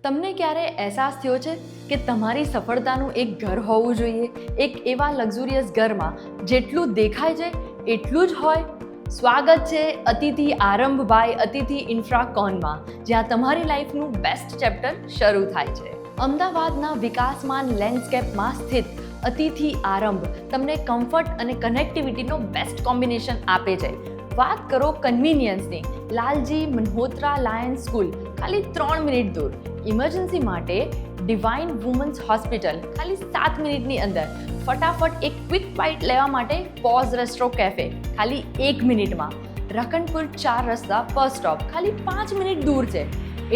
તમને ક્યારે અહેસાસ થયો છે કે તમારી સફળતાનું એક ઘર હોવું જોઈએ, એક એવા લક્ઝુરિયસ ઘરમાં જેટલું દેખાય છે એટલું જ હોય? સ્વાગત છે અતિથિ આરંભ બાય અતિથિ ઇન્ફ્રાકોનમાં, જ્યાં તમારી લાઈફનું બેસ્ટ ચેપ્ટર શરૂ થાય છે. અમદાવાદના વિકાસમાન લેન્ડસ્કેપમાં સ્થિત અતિથિ આરંભ તમને કમ્ફર્ટ અને કનેક્ટિવિટીનો બેસ્ટ કોમ્બિનેશન આપે છે. વાત કરો કન્વીનિયન્સની, લાલજી મલ્હોત્રા લાયન્સ સ્કૂલ ખાલી 3 મિનિટ દૂર, ઇમરજન્સી માટે ડિવાઇન વુમન્સ હોસ્પિટલ ખાલી 7 મિનિટની અંદર, ફટાફટ એક ક્વિક બાઇટ લેવા માટે પોઝ રેસ્ટ્રો કેફે ખાલી 1 મિનિટમાં, રકનપુર 4 રસ્તા બસ સ્ટોપ ખાલી 5 મિનિટ દૂર છે.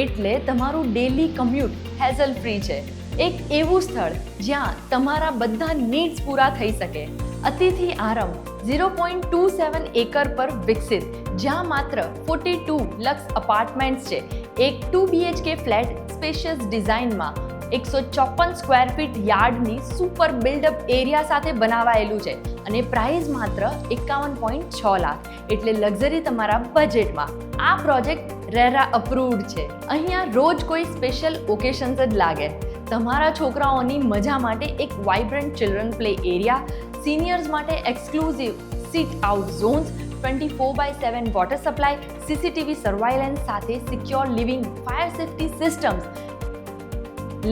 એટલે તમારું ડેલી કમ્યુટ હેઝલ ફ્રી છે. એક એવું સ્થળ જ્યાં તમારા બધા નીડ્સ પૂરા થઈ શકે. અતિથિ આરંભ 0.27 એકર પર વિકસિત, જ્યાં માત્ર 42 લક્સ અપાર્ટમેન્ટ્સ છે. એક 2 BHK ફ્લેટ સ્પેશિયસ ડિઝાઇનમાં 154 સ્ક્વેર ફીટ યાર્ડની સુપર બિલ્ડઅપ એરિયા સાથે બનાવાયેલું છે અને પ્રાઇસ માત્ર 51.6 લાખ, એટલે લક્ઝરી તમારા બજેટમાં. આ પ્રોજેક્ટ રેરા અપ્રૂવ્ડ છે. અહીંયા રોજ કોઈ સ્પેશિયલ ઓકેશન્સ જ લાગે. તમારા છોકરાઓની મજા માટે એક vibrant children play area, seniors માટે exclusive sit out zones, 24/7 water supply, CCTV surveillance સાથે secure living, fire safety systems,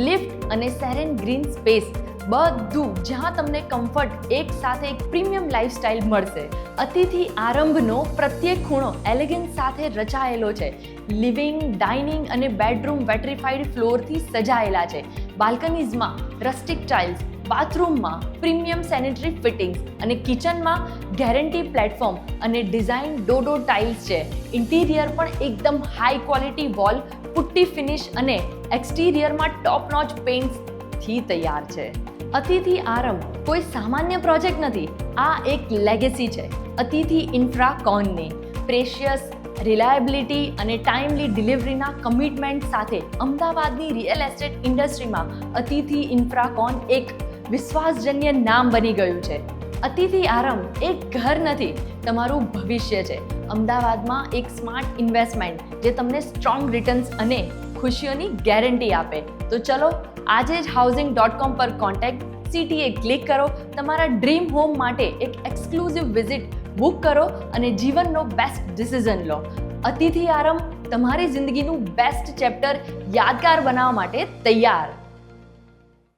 lift અને સેરેન ગ્રીન સ્પેસ, બધું જ્યાં તમને કમ્ફર્ટ એક સાથે એક પ્રીમિયમ લાઇફસ્ટાઇલ મળશે. અતિથિ આરંભનો પ્રત્યેક ખૂણો એલિગન્સ સાથે રચાયેલો છે. લિવિંગ, ડાઇનિંગ અને બેડરૂમ વેટ્રિફાઈડ ફ્લોરથી સજાયેલા છે. બાલ્કનીઝમાં રસ્ટિક ટાઇલ્સ, બાથરૂમમાં પ્રીમિયમ સેનિટરી ફિટિંગ્સ અને કિચનમાં ગેરંટી પ્લેટફોર્મ અને ડિઝાઇન ડોડો ટાઇલ્સ છે. ઇન્ટિરિયર પણ એકદમ હાઈ ક્વોલિટી વોલ પુટ્ટી ફિનિશ અને એક્સટિરિયરમાં ટોપ નોચ પેઇન્ટ્સથી તૈયાર છે. અતિથિ આરંભ કોઈ સામાન્ય પ્રોજેક્ટ નથી, આ એક લેગેસી છે. અતિથિ ઇન્ફ્રાકોનની પ્રેશિયસ રિલાયબિલિટી અને ટાઈમલી ડિલિવરીના કમિટમેન્ટ સાથે અમદાવાદની રિયલ એસ્ટેટ ઇન્ડસ્ટ્રીમાં અતિથિ ઇન્ફ્રાકોન એક વિશ્વાસજન્ય નામ બની ગયું છે. અતિથિ આરંભ એક ઘર નથી, તમારું ભવિષ્ય છે. અમદાવાદમાં એક સ્માર્ટ ઇન્વેસ્ટમેન્ટ જે તમને સ્ટ્રોંગ રિટર્ન્સ અને ખુશીઓની ગેરંટી આપે. તો ચલો આજે જ housing.com પર કોન્ટેક્ટ CTA ક્લિક કરો, તમારા ડ્રીમ હોમ માટે એક એક્સક્લુઝિવ વિઝિટ બુક કરો અને જીવનનો બેસ્ટ ડિસિઝન લો. અતિથિ આરંભ તમારી જિંદગીનું બેસ્ટ ચેપ્ટર યાદગાર બનાવવા માટે તૈયાર.